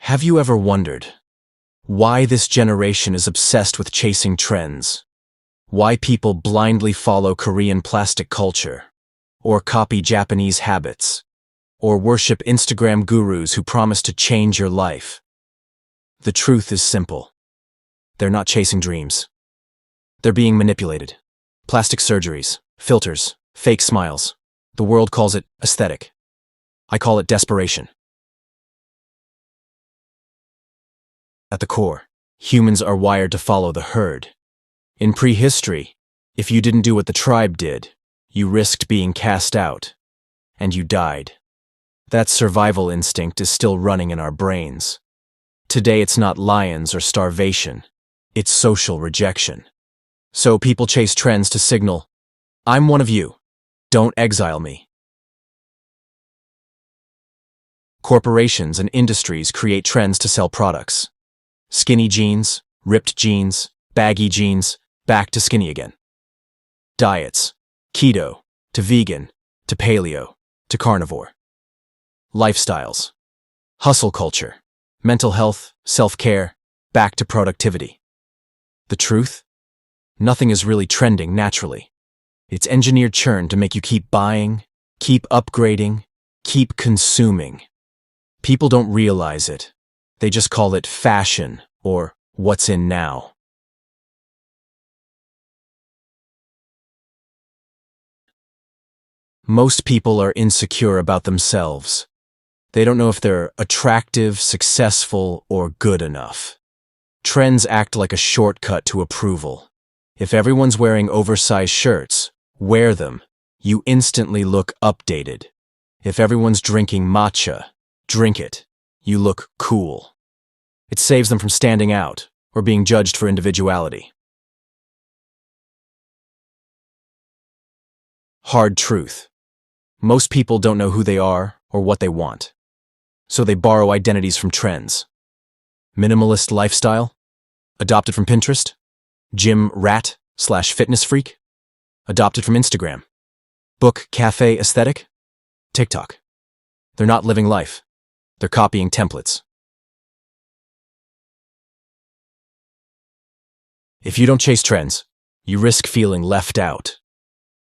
Have you ever wondered why this generation is obsessed with chasing trends? Why people blindly follow Korean plastic culture, or copy Japanese habits, or worship Instagram gurus who promise to change your life? The truth is simple. They're not chasing dreams. They're being manipulated. Plastic surgeries, filters, fake smiles. The world calls it aesthetic. I call it desperation. At the core, humans are wired to follow the herd. In prehistory, if you didn't do what the tribe did, you risked being cast out, and you died. That survival instinct is still running in our brains. Today it's not lions or starvation, it's social rejection. So people chase trends to signal, I'm one of you, don't exile me. Corporations and industries create trends to sell products. Skinny jeans, ripped jeans, baggy jeans, back to skinny again. Diets, keto, to vegan, to paleo, to carnivore. Lifestyles, hustle culture, mental health, self-care, back to productivity. The truth? Nothing is really trending naturally. It's engineered churn to make you keep buying, keep upgrading, keep consuming. People don't realize it. They just call it fashion or what's in now. Most people are insecure about themselves. They don't know if they're attractive, successful, or good enough. Trends act like a shortcut to approval. If everyone's wearing oversized shirts, wear them. You instantly look updated. If everyone's drinking matcha, drink it. You look cool. It saves them from standing out or being judged for individuality. Hard truth. Most people don't know who they are or what they want. So they borrow identities from trends. Minimalist lifestyle? Adopted from Pinterest? Gym rat/fitness freak? Adopted from Instagram. Book cafe aesthetic? TikTok. They're not living life. They're copying templates. If you don't chase trends, you risk feeling left out.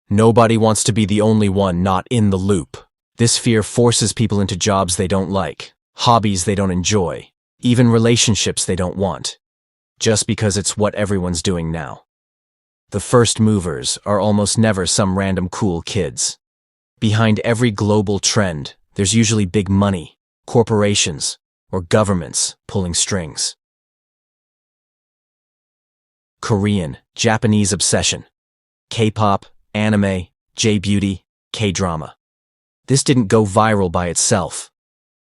Nobody wants to be the only one not in the loop. This fear forces people into jobs they don't like, hobbies they don't enjoy, even relationships they don't want, just because it's what everyone's doing now. The first movers are almost never some random cool kids. Behind every global trend, there's usually big money, corporations, or governments pulling strings. Korean, Japanese obsession. K-pop, anime, J-beauty, K-drama. This didn't go viral by itself.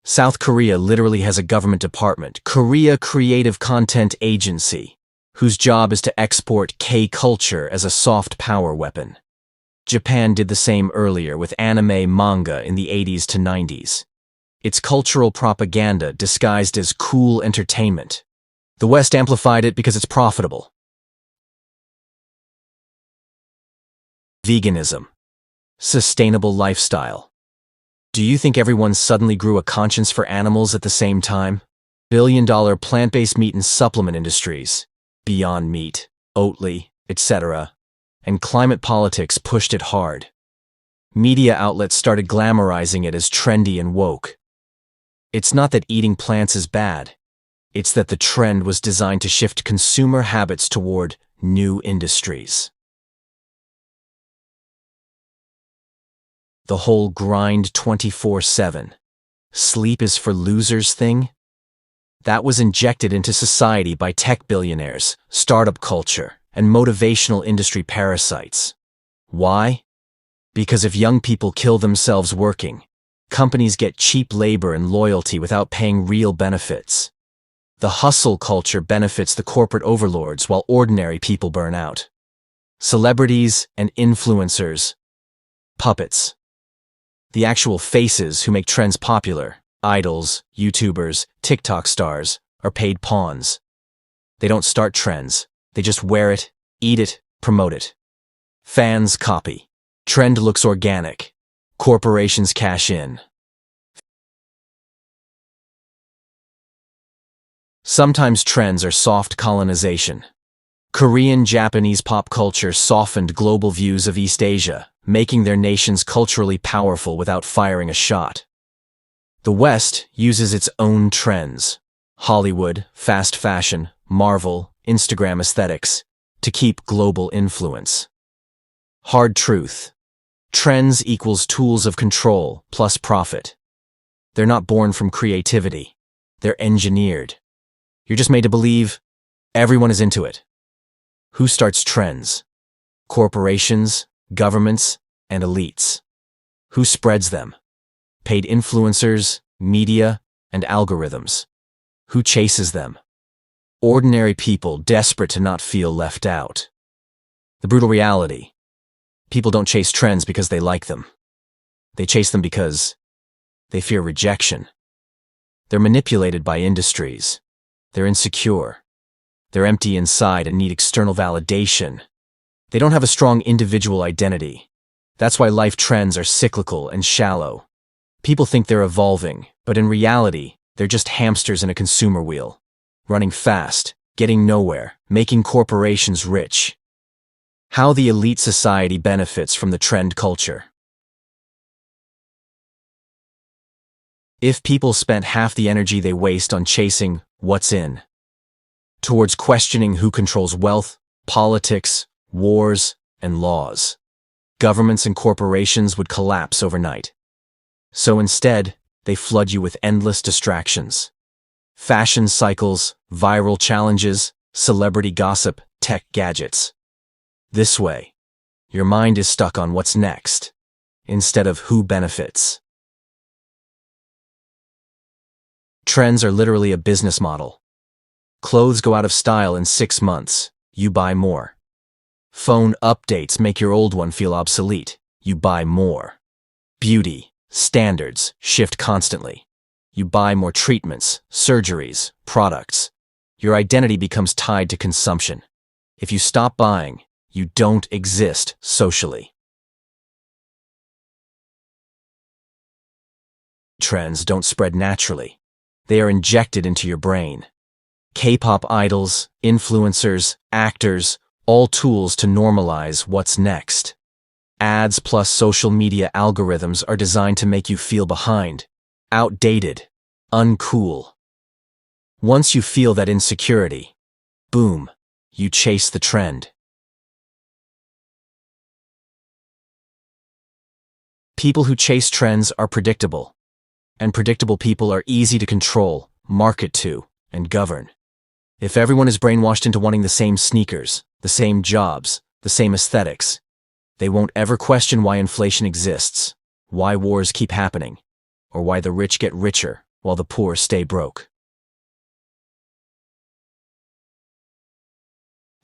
South Korea literally has a government department, Korea Creative Content Agency, whose job is to export K-culture as a soft power weapon. Japan did the same earlier with anime manga in the 80s to 90s. It's cultural propaganda disguised as cool entertainment. The West amplified it because it's profitable. Veganism. Sustainable lifestyle. Do you think everyone suddenly grew a conscience for animals at the same time? Billion-dollar plant-based meat and supplement industries, Beyond Meat, Oatly, etc., and climate politics pushed it hard. Media outlets started glamorizing it as trendy and woke. It's not that eating plants is bad. It's that the trend was designed to shift consumer habits toward new industries. The whole grind 24/7, sleep is for losers thing? That was injected into society by tech billionaires, startup culture, and motivational industry parasites. Why? Because if young people kill themselves working, companies get cheap labor and loyalty without paying real benefits. The hustle culture benefits the corporate overlords while ordinary people burn out. Celebrities and influencers, puppets. The actual faces who make trends popular, idols, YouTubers, TikTok stars, are paid pawns. They don't start trends, they just wear it, eat it, promote it. Fans copy. Trend looks organic. Corporations cash in. Sometimes trends are soft colonization. Korean, Japanese pop culture softened global views of East Asia, making their nations culturally powerful without firing a shot. The West uses its own trends, Hollywood, fast fashion, Marvel, Instagram aesthetics, to keep global influence. Hard truth. Trends equals tools of control plus profit. They're not born from creativity. They're engineered. You're just made to believe everyone is into it. Who starts trends? Corporations, governments, and elites. Who spreads them? Paid influencers, media, and algorithms. Who chases them? Ordinary people desperate to not feel left out. The brutal reality. People don't chase trends because they like them. They chase them because they fear rejection. They're manipulated by industries. They're insecure. They're empty inside and need external validation. They don't have a strong individual identity. That's why life trends are cyclical and shallow. People think they're evolving, but in reality, they're just hamsters in a consumer wheel. Running fast, getting nowhere, making corporations rich. How the elite society benefits from the trend culture. If people spent half the energy they waste on chasing what's in, towards questioning who controls wealth, politics, wars, and laws, governments and corporations would collapse overnight. So instead, they flood you with endless distractions. Fashion cycles, viral challenges, celebrity gossip, tech gadgets. This way, your mind is stuck on what's next, instead of who benefits. Trends are literally a business model. Clothes go out of style in 6 months, you buy more. Phone updates make your old one feel obsolete, you buy more. Beauty, standards shift constantly. You buy more treatments, surgeries, products. Your identity becomes tied to consumption. If you stop buying, you don't exist socially. Trends don't spread naturally. They are injected into your brain. K-pop idols, influencers, actors, all tools to normalize what's next. Ads plus social media algorithms are designed to make you feel behind, outdated, uncool. Once you feel that insecurity, boom, you chase the trend. People who chase trends are predictable, and predictable people are easy to control, market to, and govern. If everyone is brainwashed into wanting the same sneakers, the same jobs, the same aesthetics, they won't ever question why inflation exists, why wars keep happening, or why the rich get richer while the poor stay broke.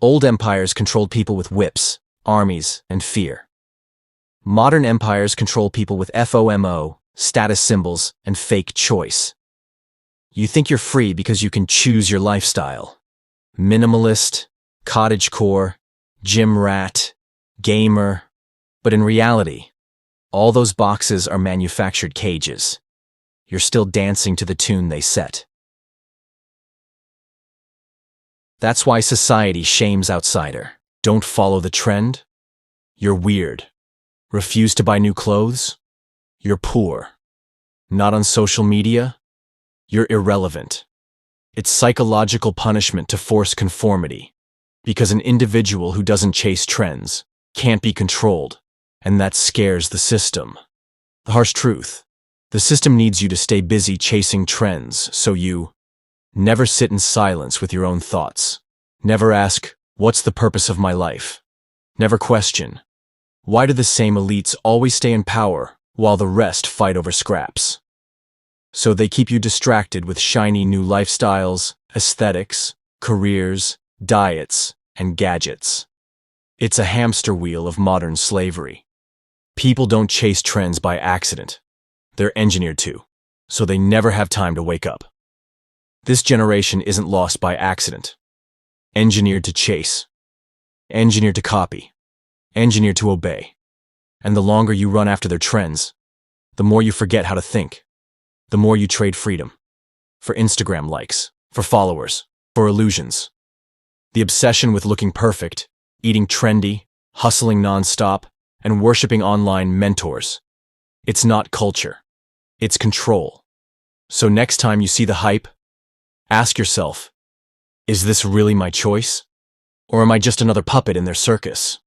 Old empires controlled people with whips, armies, and fear. Modern empires control people with FOMO, status symbols, and fake choice. You think you're free because you can choose your lifestyle. Minimalist, cottagecore, gym rat, gamer. But in reality, all those boxes are manufactured cages. You're still dancing to the tune they set. That's why society shames outsider. Don't follow the trend? You're weird. Refuse to buy new clothes? You're poor. Not on social media? You're irrelevant. It's psychological punishment to force conformity, because an individual who doesn't chase trends can't be controlled, and that scares the system. The harsh truth, the system needs you to stay busy chasing trends, so you never sit in silence with your own thoughts. Never ask, what's the purpose of my life? Never question, why do the same elites always stay in power while the rest fight over scraps? So they keep you distracted with shiny new lifestyles, aesthetics, careers, diets, and gadgets. It's a hamster wheel of modern slavery. People don't chase trends by accident. They're engineered to, so they never have time to wake up. This generation isn't lost by accident. Engineered to chase. Engineered to copy. Engineered to obey. And the longer you run after their trends, the more you forget how to think. The more you trade freedom for Instagram likes, For followers, for illusions. The obsession with looking perfect, eating trendy, hustling nonstop, and worshiping online mentors. It's not culture. It's control. So next time you see the hype, ask yourself, is this really my choice? Or am I just another puppet in their circus?